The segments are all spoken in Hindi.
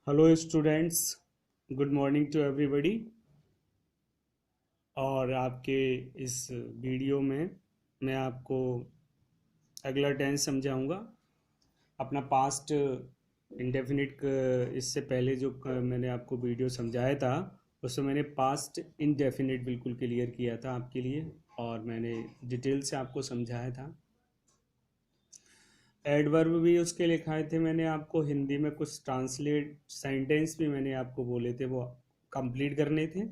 Hello students, good morning to everybody. और आपके इस वीडियो में मैं आपको अगला टेंस समझाऊंगा। अपना पास्ट इंडेफिनिट इससे पहले जो मैंने आपको वीडियो समझाया था उसमें मैंने पास्ट इंडेफिनिट बिल्कुल क्लियर किया था आपके लिए, और मैंने डिटेल से आपको समझाया था। एडवर्ब भी उसके लिखाए थे मैंने आपको हिंदी में, कुछ ट्रांसलेट सेंटेंस भी मैंने आपको बोले थे, वो कंप्लीट करने थे।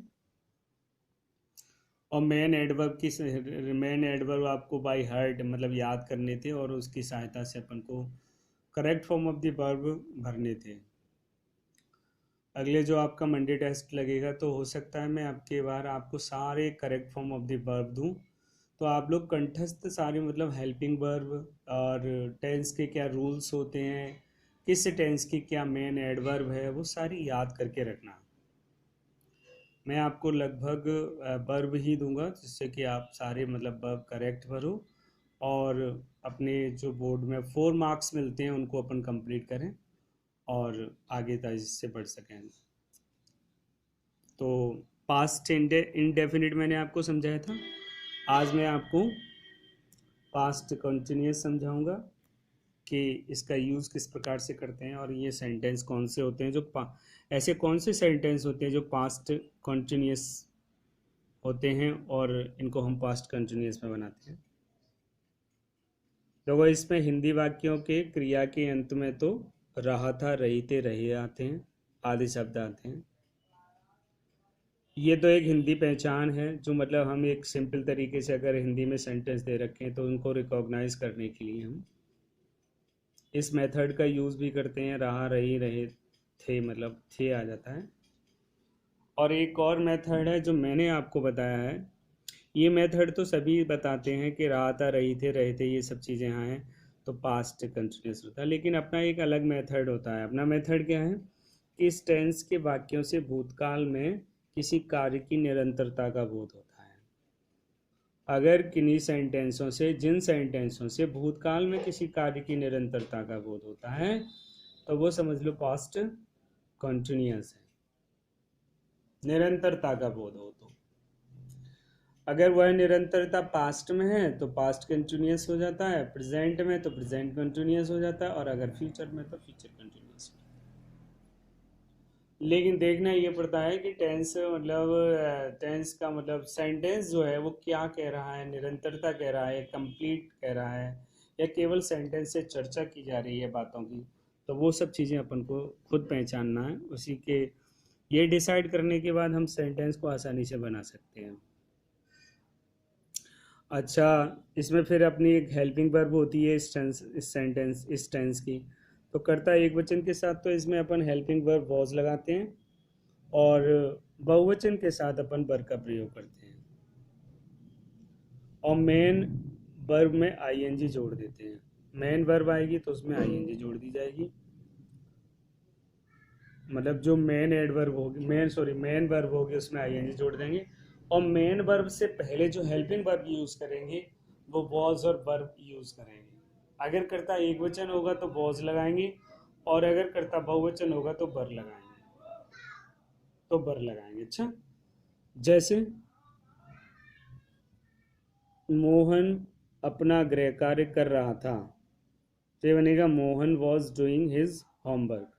और मेन एडवर्ब आपको बाय हार्ट मतलब याद करने थे, और उसकी सहायता से अपन को correct form of the verb भरने थे। अगले जो आपका मंडे टेस्ट लगेगा तो हो सकता है मैं आपके बार आपको सारे correct form of the verb दूं, तो आप लोग कंठस्थ सारे मतलब हेल्पिंग वर्ब और टेंस के क्या रूल्स होते हैं, किस टेंस की क्या मेन एडवर्ब है, वो सारी याद करके रखना। मैं आपको लगभग वर्ब ही दूंगा जिससे कि आप सारे मतलब वर्ब करेक्ट भरो, और अपने जो बोर्ड में 4 मार्क्स मिलते हैं उनको अपन कंप्लीट करें और आगे तक इससे बढ़ सकें। तो पास्ट इंडेफिनिट मैंने आपको समझाया था। आज मैं आपको पास्ट कंटिन्यूस समझाऊंगा कि इसका यूज़ किस प्रकार से करते हैं, और ये सेंटेंस कौन से होते हैं जो ऐसे कौन से सेंटेंस होते हैं जो पास्ट कंटिन्यूस होते हैं और इनको हम पास्ट कंटिन्यूस में बनाते हैं। देखो, इसमें हिंदी वाक्यों के क्रिया के अंत में तो रहा था, रही थे, रहे आते हैं, आदि शब्द आते हैं। ये तो एक हिंदी पहचान है जो मतलब हम एक सिंपल तरीके से अगर हिंदी में सेंटेंस दे रखें तो उनको रिकॉग्नाइज करने के लिए हम इस मेथड का यूज़ भी करते हैं। रहा, रही, रहे, थे मतलब थे आ जाता है। और एक और मेथड है जो मैंने आपको बताया है। ये मेथड तो सभी बताते हैं कि रहा था, रही थे, रहे थे, ये सब चीज़ें यहाँ हैं तो पास्ट कंटिन्यूस होता है, लेकिन अपना एक अलग मेथड होता है। अपना मेथड क्या है कि इस टेंस के वाक्यों से भूतकाल में किसी कार्य की निरंतरता का बोध होता है। अगर किन्हीं सेंटेंसों से जिन सेंटेंसों से भूतकाल में किसी कार्य की निरंतरता का बोध होता है तो वो समझ लो पास्ट कंटिन्यूस है। निरंतरता का बोध हो तो अगर वह निरंतरता पास्ट में है तो पास्ट कंटिन्यूस हो जाता है, प्रेजेंट में तो प्रेजेंट कंटिन्यूस हो जाता है, और अगर फ्यूचर में तो फ्यूचर कंटिन्यूस। लेकिन देखना ये पड़ता है कि टेंस का मतलब सेंटेंस जो है वो क्या कह रहा है, निरंतरता कह रहा है, कंप्लीट कह रहा है, या केवल सेंटेंस से चर्चा की जा रही है बातों की। तो वो सब चीज़ें अपन को खुद पहचानना है। उसी के ये डिसाइड करने के बाद हम सेंटेंस को आसानी से बना सकते हैं। अच्छा, इसमें फिर अपनी एक हेल्पिंग वर्ब होती है इस टेंस की। तो कर्ता एक वचन के साथ तो इसमें अपन हेल्पिंग वर्ब वॉज लगाते हैं, और बहुवचन के साथ अपन वर का प्रयोग करते हैं, और मेन वर्ब में आईएनजी जोड़ देते हैं। मेन वर्ब आएगी तो उसमें आईएनजी जोड़ दी जाएगी। मतलब जो मेन वर्ब होगी उसमें आईएनजी जोड़ देंगे, और मेन वर्ब से पहले जो हेल्पिंग वर्ब यूज करेंगे वो वॉज और वर्ब यूज करेंगे। अगर कर्ता एक वचन होगा तो वॉज लगाएंगे, और अगर कर्ता बहुवचन होगा तो वर लगाएंगे। अच्छा, जैसे मोहन अपना गृह कार्य कर रहा था, तो ये बनेगा Mohan was doing his homework.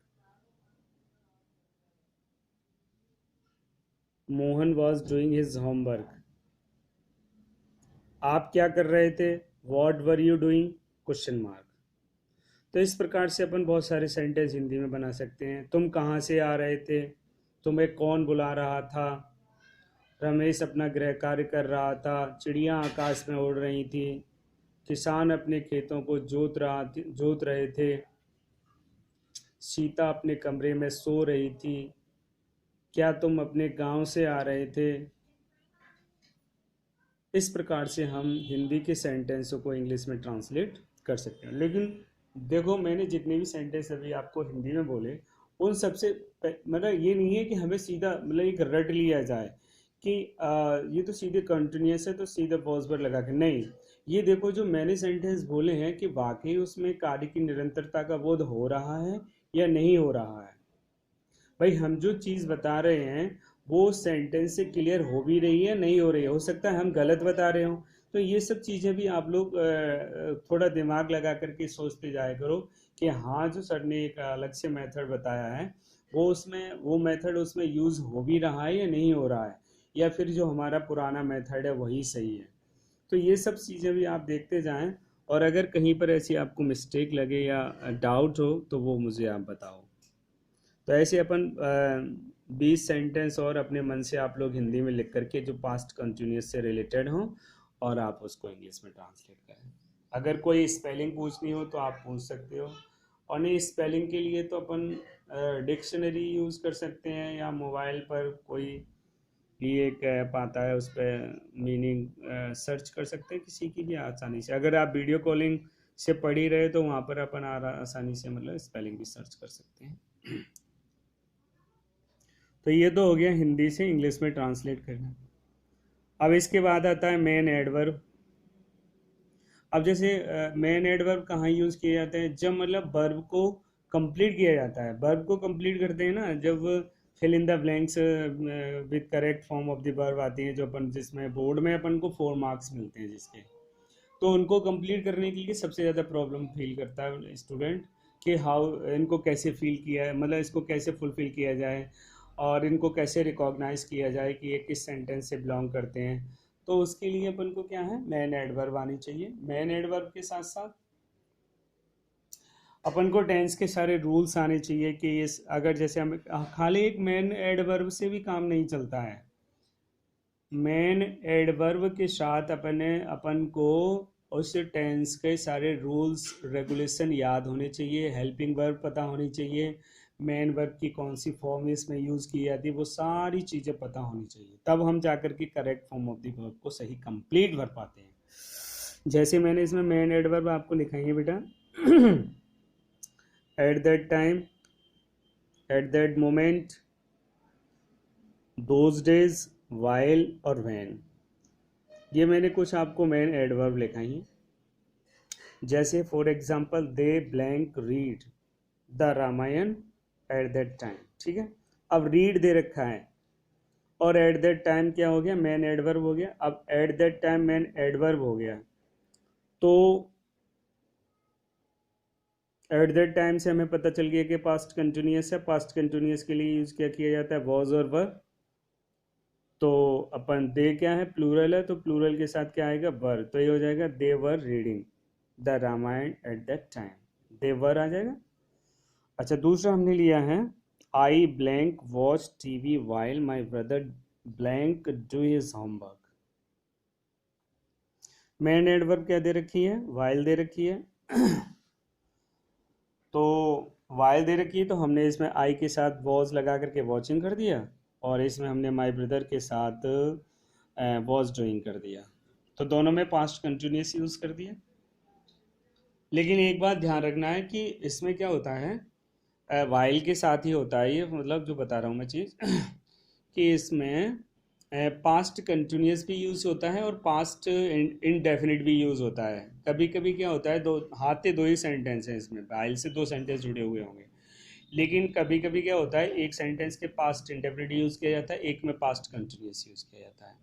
Mohan was doing his homework. आप क्या कर रहे थे, what were you doing, question mark. तो इस प्रकार से अपन बहुत सारे सेंटेंस हिंदी में बना सकते हैं। तुम कहाँ से आ रहे थे, तुम्हें कौन बुला रहा था, रमेश अपना गृह कार्य कर रहा था, चिड़ियाँ आकाश में उड़ रही थी, किसान अपने खेतों को जोत रहे थे, सीता अपने कमरे में सो रही थी, क्या तुम अपने गांव से आ रहे थे। इस प्रकार से हम हिंदी के सेंटेंसों को इंग्लिश में ट्रांसलेट कर सकते हैं। लेकिन देखो, मैंने जितने भी सेंटेंस अभी आपको हिंदी में बोले उन सबसे मतलब ये नहीं है कि हमें सीधा मतलब एक रट लिया जाए कि ये तो सीधे कंटिन्यूस है तो सीधा पॉज पर लगा के नहीं। ये देखो, जो मैंने सेंटेंस बोले हैं कि वाकई उसमें कार्य की निरंतरता का बोध हो रहा है या नहीं हो रहा है। भाई हम जो चीज़ बता रहे हैं वो सेंटेंस से क्लियर हो भी रही है, नहीं हो रही है, हो सकता है हम गलत बता रहे हो। तो ये सब चीज़ें भी आप लोग थोड़ा दिमाग लगा करके सोचते जाया करो कि हाँ, जो सर ने एक अलग से मेथड बताया है वो उसमें वो मेथड उसमें यूज़ हो भी रहा है या नहीं हो रहा है, या फिर जो हमारा पुराना मेथड है वही सही है। तो ये सब चीज़ें भी आप देखते जाएं, और अगर कहीं पर ऐसी आपको मिस्टेक लगे या डाउट हो तो वो मुझे आप बताओ। तो ऐसे अपन 20 सेंटेंस और अपने मन से आप लोग हिंदी में लिख करके जो पास्ट कंटिन्यूस से रिलेटेड हो, और आप उसको इंग्लिश में ट्रांसलेट करें। अगर कोई स्पेलिंग पूछनी हो तो आप पूछ सकते हो, और नहीं स्पेलिंग के लिए तो अपन डिक्शनरी यूज़ कर सकते हैं, या मोबाइल पर कोई भी एक ऐप आता है उस पर मीनिंग सर्च कर सकते हैं किसी की भी आसानी से। अगर आप वीडियो कॉलिंग से पढ़ ही रहे तो वहाँ पर अपन आसानी से मतलब स्पेलिंग भी सर्च कर सकते हैं। तो ये तो हो गया हिंदी से इंग्लिश में ट्रांसलेट करना। अब इसके बाद आता है मेन एडवर्ब। अब जैसे मेन एडवर्ब कहाँ यूज़ किए जाते हैं, जब मतलब वर्ब को कंप्लीट किया जाता है। वर्ब को कंप्लीट करते हैं ना, जब fill in the blanks with correct form of the verb आती है, जो अपन जिसमें बोर्ड में अपन को 4 मार्क्स मिलते हैं जिसके, तो उनको कंप्लीट करने के लिए सबसे ज़्यादा प्रॉब्लम फील करता है स्टूडेंट कि हाउ इनको कैसे फील किया है, मतलब इसको कैसे फुलफिल किया जाए, और इनको कैसे रिकॉग्नाइज किया जाए कि ये किस सेंटेंस से बिलोंग करते हैं। तो उसके लिए अपन को क्या है, मेन एडवर्ब आनी चाहिए। मेन एडवर्ब के साथ साथ अपन को टेंस के सारे रूल्स आने चाहिए कि इस अगर जैसे हम खाली एक मेन एडवर्ब से भी काम नहीं चलता है। मेन एडवर्ब के साथ अपन को उस टेंस के सारे रूल्स रेगुलेशन याद होने चाहिए, हेल्पिंग वर्ब पता होनी चाहिए, मेन वर्ब की कौन सी फॉर्म इसमें यूज़ की जाती है, वो सारी चीज़ें पता होनी चाहिए, तब हम जाकर के correct form of the verb को सही कंप्लीट कर पाते हैं। जैसे मैंने इसमें मेन एडवर्ब आपको लिखाई है बेटा, at that time, at that moment, those days, while और व्हेन। ये मैंने कुछ आपको मेन एडवर्ब लिखाई हैं। जैसे for example they blank read the Ramayan at that time, ठीक है। अब रीड दे रखा है और एट दैट टाइम क्या हो गया, मेन एडवर्ब हो गया। अब eight that time main adverb हो गया, तो एट दैट टाइम से हमें पता चल गया कि पास्ट कंटिन्यूअस है। पास्ट कंटिन्यूअस के लिए यूज क्या किया जाता है, वॉज और वर। तो अपन दे क्या है, प्लूरल है, तो प्लूरल के साथ क्या आएगा, वर, तो ये हो जाएगा they were reading the Ramayan at that time, they were आ जाएगा। अच्छा, दूसरा हमने लिया है I blank watch TV while my brother blank do his homework. Main adverb क्या दे रखी है, वाइल दे रखी है। तो वाइल दे रखी है तो हमने इसमें आई के साथ वॉज लगा करके वॉचिंग कर दिया, और इसमें हमने माई ब्रदर के साथ वॉज डूइंग कर दिया। तो दोनों में पास्ट कंटिन्यूस यूज़ कर दिया। लेकिन एक बात ध्यान रखना है कि इसमें क्या होता है, वाइल के साथ ही होता है ये, मतलब जो बता रहा हूँ मैं चीज़ कि इसमें पास्ट कंटिन्यूस भी यूज़ होता है और पास्ट इनडेफिनिट भी यूज़ होता है। कभी कभी क्या होता है, दो हाथ से दो ही सेंटेंस हैं इसमें, वाइल से 2 सेंटेंस जुड़े हुए होंगे, लेकिन कभी कभी क्या होता है, एक सेंटेंस के पास्ट इंडेफिनिट यूज़ किया जाता है, एक में पास्ट कंटिन्यूस यूज़ किया जाता है।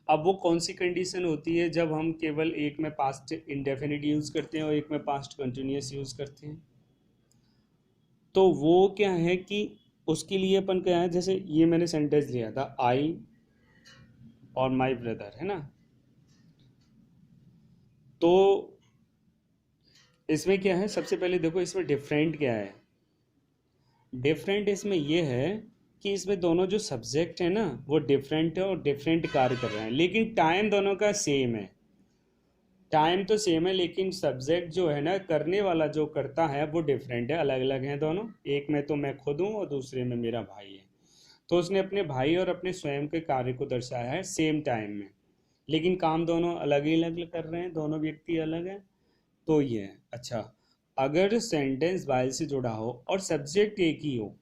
अब वो कौन सी कंडीशन होती है जब हम केवल एक में पास्ट इंडेफिनिट यूज़ करते हैं और एक में पास्ट कंटिन्यूस यूज़ करते हैं, तो वो क्या है कि उसके लिए अपन क्या है, जैसे ये मैंने सेंटेंस लिया था आई और माई ब्रदर, है ना। तो इसमें क्या है, सबसे पहले देखो इसमें डिफरेंट क्या है। डिफरेंट इसमें ये है कि इसमें दोनों जो सब्जेक्ट है ना वो डिफरेंट है और डिफरेंट कार्य कर रहे हैं, लेकिन टाइम दोनों का सेम है। टाइम तो सेम है लेकिन सब्जेक्ट जो है ना, करने वाला जो करता है वो डिफरेंट है, अलग अलग हैं दोनों। एक में तो मैं खुद हूँ और दूसरे में मेरा भाई है, तो उसने अपने भाई और अपने स्वयं के कार्य को दर्शाया है सेम टाइम में, लेकिन काम दोनों अलग ही अलग कर रहे हैं, दोनों व्यक्ति अलग हैं। तो ये है। अच्छा, अगर सेंटेंस वाइल से जुड़ा हो और सब्जेक्ट एक ही हो,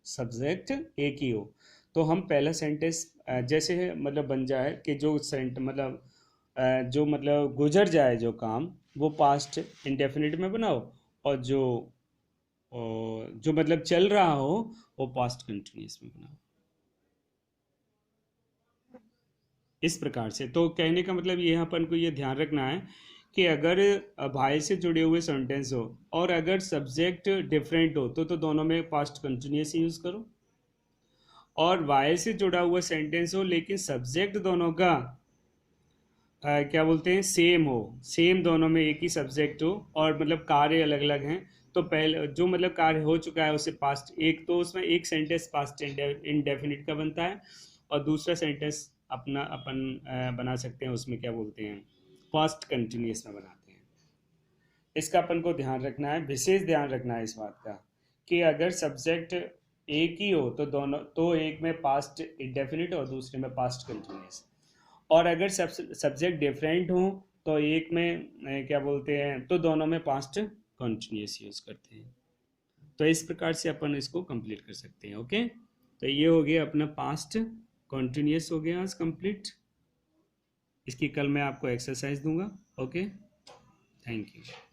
सब्जेक्ट एक ही हो, तो हम पहला सेंटेंस जैसे है मतलब बन जाए कि जो सेंट मतलब जो मतलब गुजर जाए जो काम, वो पास्ट इंडेफिनिट में बनाओ, और जो और जो मतलब चल रहा हो वो पास्ट कंटिन्यूस में बनाओ। इस प्रकार से तो कहने का मतलब ये अपन को ये ध्यान रखना है कि अगर भाई से जुड़े हुए सेंटेंस हो और अगर सब्जेक्ट डिफरेंट हो तो दोनों में पास्ट कंटिन्यूस यूज करो, और वाई से जुड़ा हुआ सेंटेंस हो लेकिन सब्जेक्ट दोनों का क्या बोलते हैं सेम हो, सेम दोनों में एक ही सब्जेक्ट हो और मतलब कार्य अलग अलग हैं, तो पहले जो मतलब कार्य हो चुका है उसे पास्ट, एक तो उसमें एक सेंटेंस पास्ट इंडेफिनिट का बनता है और दूसरा सेंटेंस अपना अपन बना सकते हैं, उसमें क्या बोलते हैं पास्ट कंटिन्यूस में बनाते हैं। इसका अपन को ध्यान रखना है, विशेष ध्यान रखना है इस बात का कि अगर सब्जेक्ट एक ही हो तो दोनों, तो एक में पास्ट इंडेफिनिट और दूसरे में पास्ट कंटिन्यूस, और अगर सब्जेक्ट डिफरेंट हो तो एक में क्या बोलते हैं तो दोनों में पास्ट कंटिन्यूस यूज करते हैं। तो इस प्रकार से अपन इसको कंप्लीट कर सकते हैं। ओके, तो ये हो गया अपना पास्ट कंटिन्यूस हो गया आज कंप्लीट। इसकी कल मैं आपको एक्सरसाइज दूंगा। Okay, thank you.